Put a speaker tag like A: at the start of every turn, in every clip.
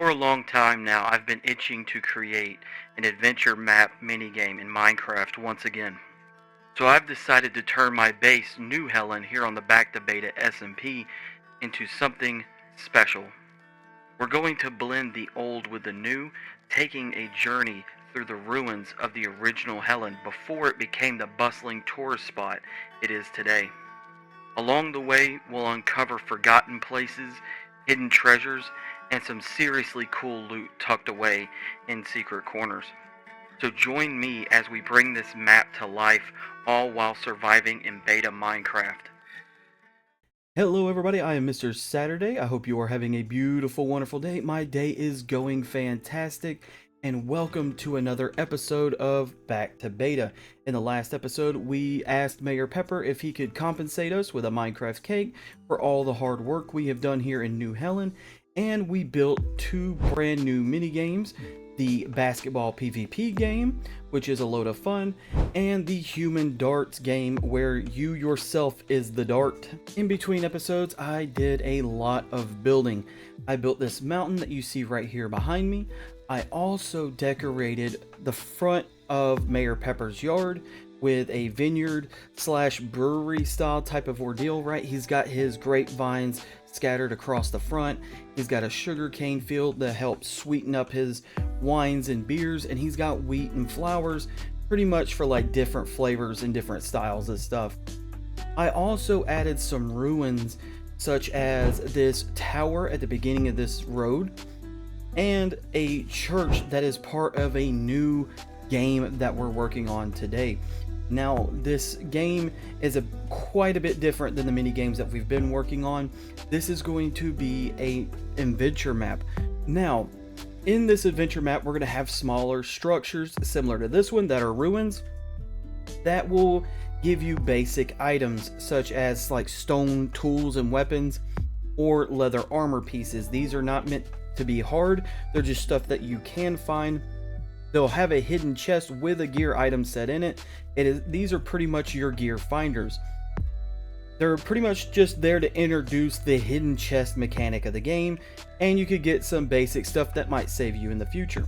A: For a long time now, I've been itching to create an adventure map minigame in Minecraft once again. So I've decided to turn my base New Helen here on the back to Beta SMP into something special. We're going to blend the old with the new, taking a journey through the ruins of the original Helen before it became the bustling tourist spot it is today. Along the way, we'll uncover forgotten places, hidden treasures, and some seriously cool loot tucked away in secret corners. So join me as we bring this map to life, all while surviving in beta Minecraft.
B: Hello everybody, I am Mr. Saturday. I hope you are having a beautiful, wonderful day. My day is going fantastic, and welcome to another episode of Back to Beta. In the last episode, we asked Mayor Pepper if he could compensate us with a Minecraft cake for all the hard work we have done here in New Helen, and we built two brand new mini games. The basketball PvP game, which is a load of fun, and the human darts game where you yourself is the dart. In between episodes, I did a lot of building. I built this mountain that you see right here behind me. I also decorated the front of Mayor Pepper's yard with a vineyard slash brewery style type of ordeal, right? He's got his grapevines scattered across the front. He's got a sugarcane field that helps sweeten up his wines and beers, and he's got wheat and flowers pretty much for like different flavors and different styles of stuff. I also added some ruins such as this tower at the beginning of this road and a church that is part of a new game that we're working on today. Now, this game is quite a bit different than the mini games that we've been working on. This is going to be an adventure map. Now, in this adventure map, we're going to have smaller structures similar to this one that are ruins that will give you basic items such as like stone tools and weapons or leather armor pieces. These are not meant to be hard. They're just stuff that you can find. They'll have a hidden chest with a gear item set in it. These are pretty much your gear finders. They're pretty much just there to introduce the hidden chest mechanic of the game, and you could get some basic stuff that might save you in the future.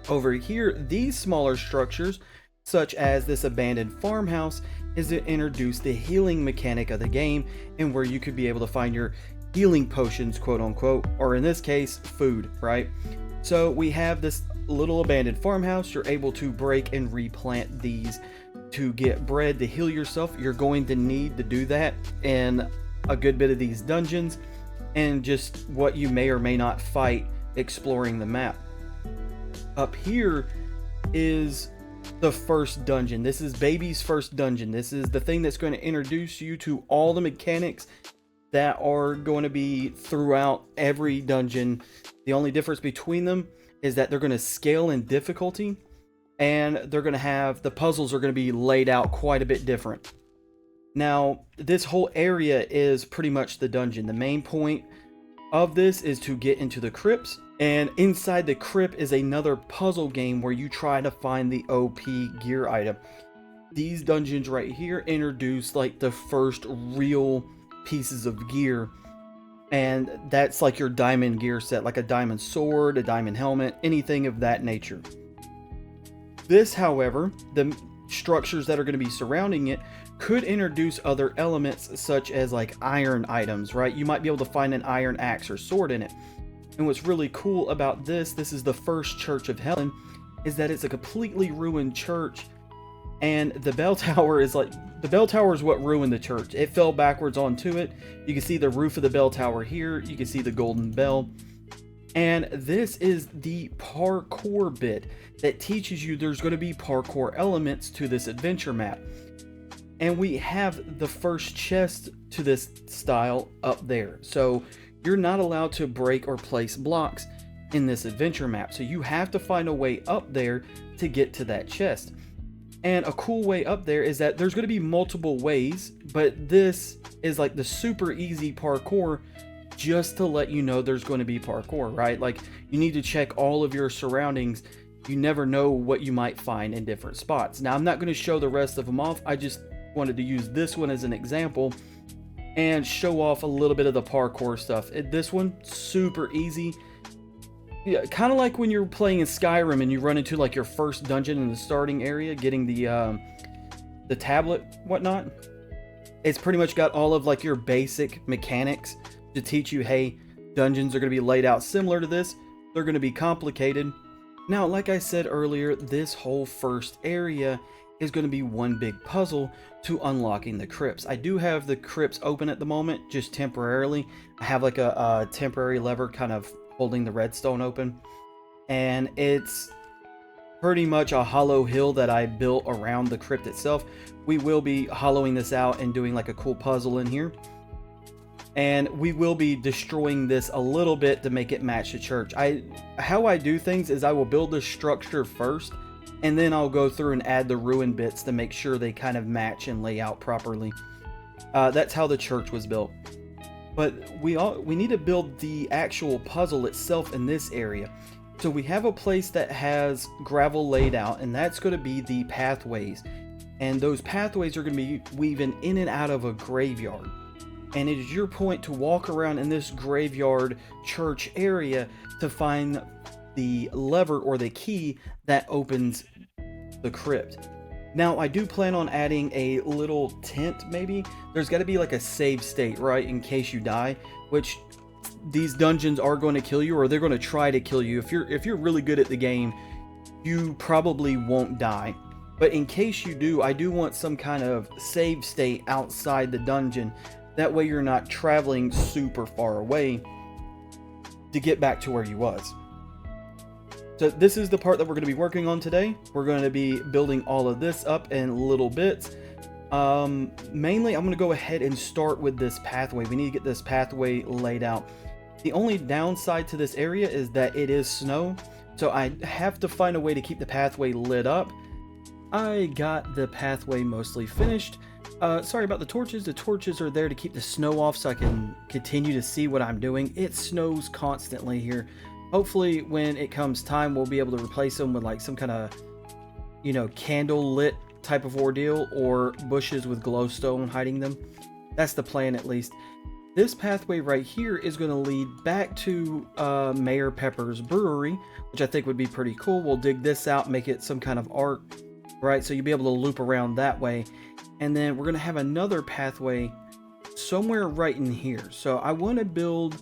B: Over here, these smaller structures, such as this abandoned farmhouse, is to introduce the healing mechanic of the game, and where you could be able to find your healing potions, quote unquote, or in this case, food, right? So we have this little abandoned farmhouse. You're able to break and replant these to get bread to heal yourself. You're going to need to do that in a good bit of these dungeons and just what you may or may not fight exploring the map. Up here is the first dungeon. This is baby's first dungeon. This is the thing that's going to introduce you to all the mechanics that are going to be throughout every dungeon. The only difference between them is that they're going to scale in difficulty, and they're going to have the puzzles are going to be laid out quite a bit different. Now, this whole area is pretty much the dungeon. The main point of this is to get into the crypts, and inside the crypt is another puzzle game where you try to find the OP gear item. These dungeons right here introduce like the first real pieces of gear, and that's like your diamond gear set, like a diamond sword, a diamond helmet, anything of that nature. This, however, the structures that are going to be surrounding it could introduce other elements such as like iron items, right? You might be able to find an iron axe or sword in it. And what's really cool about this is the first church of Helen, is that it's a completely ruined church, and the bell tower is what ruined the church. It fell backwards onto it. You can see the roof of the bell tower here. You can see the golden bell. And this is the parkour bit that teaches you there's going to be parkour elements to this adventure map. And we have the first chest to this style up there. So you're not allowed to break or place blocks in this adventure map. So you have to find a way up there to get to that chest. And a cool way up there is that there's going to be multiple ways, but this is like the super easy parkour just to let you know there's going to be parkour, right? Like, you need to check all of your surroundings. You never know what you might find in different spots. Now, I'm not going to show the rest of them off. I just wanted to use this one as an example and show off a little bit of the parkour stuff. This one, super easy. Yeah, kind of like when you're playing in Skyrim and you run into like your first dungeon in the starting area, getting the tablet, whatnot. It's pretty much got all of like your basic mechanics to teach you, hey, dungeons are going to be laid out similar to this. They're going to be complicated. Now, like I said earlier, this whole first area is going to be one big puzzle to unlocking the crypts. I do have the crypts open at the moment, just temporarily. I have like a temporary lever kind of holding the redstone open, and it's pretty much a hollow hill that I built around the crypt itself. We will be hollowing this out and doing like a cool puzzle in here. And we will be destroying this a little bit to make it match the church. How I do things is I will build the structure first, and then I'll go through and add the ruined bits to make sure they kind of match and lay out properly. That's how the church was built. But we need to build the actual puzzle itself in this area. So we have a place that has gravel laid out, and that's going to be the pathways. And those pathways are going to be weaving in and out of a graveyard. And it is your point to walk around in this graveyard church area to find the lever or the key that opens the crypt. Now, I do plan on adding a little tent, maybe. There's got to be like a save state, right, in case you die, which these dungeons are going to kill you, or they're going to try to kill you. If you're really good at the game, you probably won't die. But in case you do, I do want some kind of save state outside the dungeon. That way you're not traveling super far away to get back to where you was. So this is the part that we're going to be working on today. We're going to be building all of this up in little bits. Mainly, I'm going to go ahead and start with this pathway. We need to get this pathway laid out. The only downside to this area is that it is snow, so I have to find a way to keep the pathway lit up. I got the pathway mostly finished. Sorry about the torches. The torches are there to keep the snow off so I can continue to see what I'm doing. It snows constantly here. Hopefully when it comes time, we'll be able to replace them with like some kind of, candle lit type of ordeal, or bushes with glowstone hiding them. That's the plan, at least. This pathway right here is going to lead back to Mayor Pepper's brewery, which I think would be pretty cool. We'll dig this out, make it some kind of arc, right? So you'll be able to loop around that way. And then we're going to have another pathway somewhere right in here. So I want to build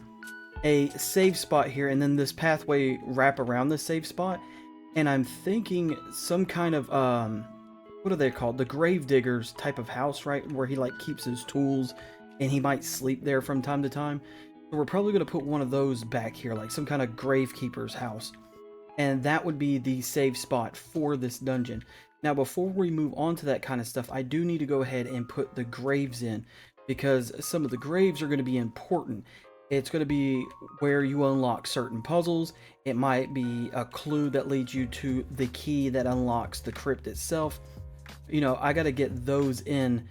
B: a save spot here, and then this pathway wrap around the save spot. And I'm thinking some kind of, what are they called? The grave diggers type of house, right? Where he like keeps his tools and he might sleep there from time to time. So we're probably going to put one of those back here, like some kind of gravekeeper's house. And that would be the save spot for this dungeon. Now, before we move on to that kind of stuff, I do need to go ahead and put the graves in, because some of the graves are going to be important. It's going to be where you unlock certain puzzles. It might be a clue that leads you to the key that unlocks the crypt itself. I got to get those in,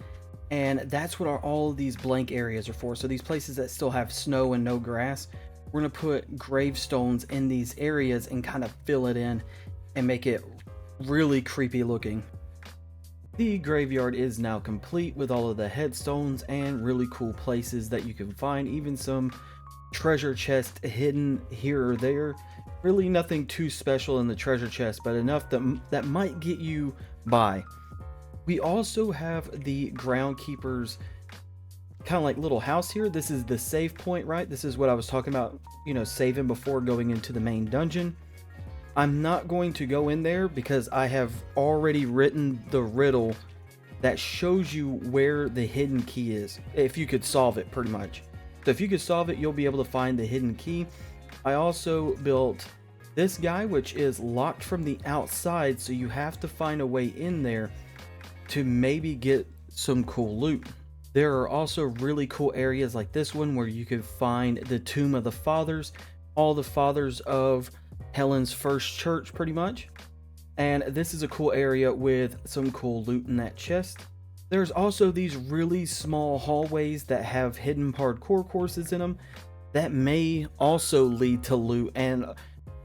B: and that's what all of these blank areas are for. So these places that still have snow and no grass, we're going to put gravestones in these areas and kind of fill it in and make it really creepy looking. The graveyard is now complete with all of the headstones and really cool places that you can find, even some treasure chest hidden here or there. Really nothing too special in the treasure chest, but enough that might get you by. We also have the groundkeeper's kind of like little house here. This is the save point, right? This is what I was talking about, saving before going into the main dungeon. I'm not going to go in there because I have already written the riddle that shows you where the hidden key is, if you could solve it, pretty much. So if you could solve it, you'll be able to find the hidden key. I also built this guy, which is locked from the outside, so you have to find a way in there to maybe get some cool loot. There are also really cool areas like this one where you can find the Tomb of the Fathers, all the fathers of Helen's first church, pretty much. And this is a cool area with some cool loot in that chest. There's also these really small hallways that have hidden parkour courses in them that may also lead to loot and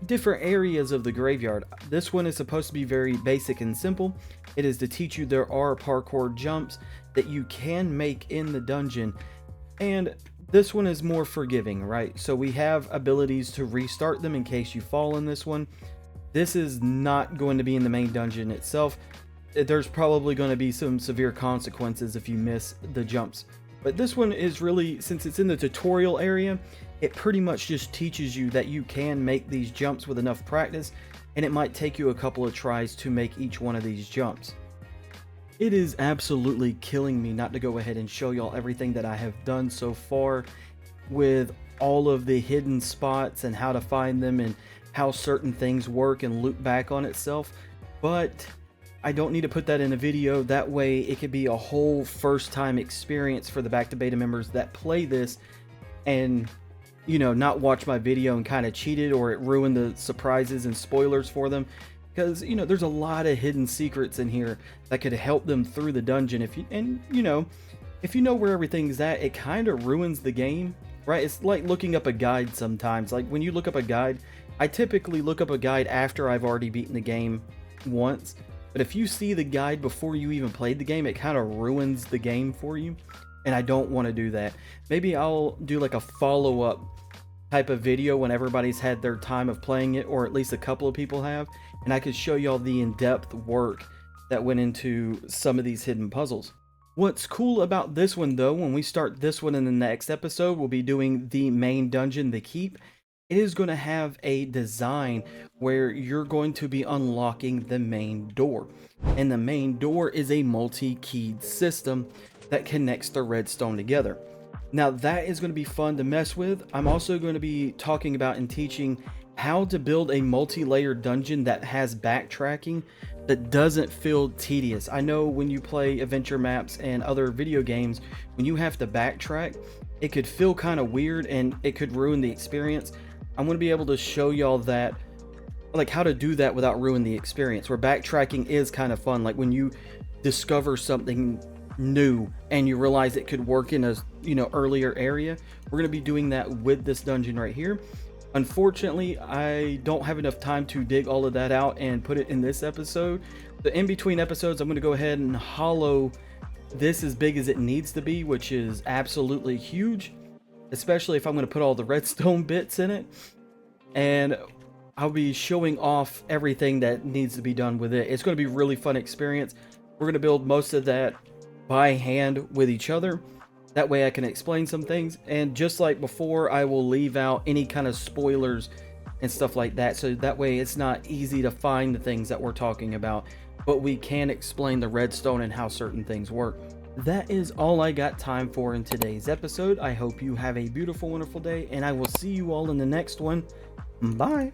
B: different areas of the graveyard. This one is supposed to be very basic and simple. It is to teach you there are parkour jumps that you can make in the dungeon, and This one is more forgiving, right? So we have abilities to restart them in case you fall in this one. This is not going to be in the main dungeon itself. There's probably going to be some severe consequences if you miss the jumps. But this one is really, since it's in the tutorial area, it pretty much just teaches you that you can make these jumps with enough practice, and it might take you a couple of tries to make each one of these jumps. It is absolutely killing me not to go ahead and show y'all everything that I have done so far with all of the hidden spots and how to find them and how certain things work and loop back on itself, but I don't need to put that in a video. That way it could be a whole first time experience for the Back to Beta members that play this and, you know, not watch my video and kind of cheat it, or it ruined the surprises and spoilers for them. Because, you know, there's a lot of hidden secrets in here that could help them through the dungeon. If you know where everything's at, it kind of ruins the game, right? It's like looking up a guide sometimes. Like when you look up a guide, I typically look up a guide after I've already beaten the game once. But if you see the guide before you even played the game, it kind of ruins the game for you. And I don't want to do that. Maybe I'll do like a follow-up type of video when everybody's had their time of playing it, or at least a couple of people have, and I could show y'all the in-depth work that went into some of these hidden puzzles. What's cool about this one though, when we start this one in the next episode, we'll be doing the main dungeon, the Keep. It is going to have a design where you're going to be unlocking the main door, and the main door is a multi-keyed system that connects the redstone together. Now that is going to be fun to mess with. I'm also going to be talking about and teaching how to build a multi-layered dungeon that has backtracking that doesn't feel tedious. I know when you play adventure maps and other video games, when you have to backtrack, it could feel kind of weird and it could ruin the experience. I'm going to be able to show y'all that, like how to do that without ruining the experience, where backtracking is kind of fun. Like when you discover something new and you realize it could work in a earlier area. We're going to be doing that with this dungeon right here. Unfortunately, I don't have enough time to dig all of that out and put it in this episode. The in between episodes, I'm going to go ahead and hollow this as big as it needs to be, which is absolutely huge, especially if I'm going to put all the redstone bits in it, and I'll be showing off everything that needs to be done with it. It's going to be a really fun experience. We're going to build most of that by hand with each other. That way I can explain some things, and just like before, I will leave out any kind of spoilers and stuff like that, so that way it's not easy to find the things that we're talking about, but we can explain the redstone and how certain things work. That is all I got time for in today's episode. I hope you have a beautiful, wonderful day, and I will see you all in the next one. Bye.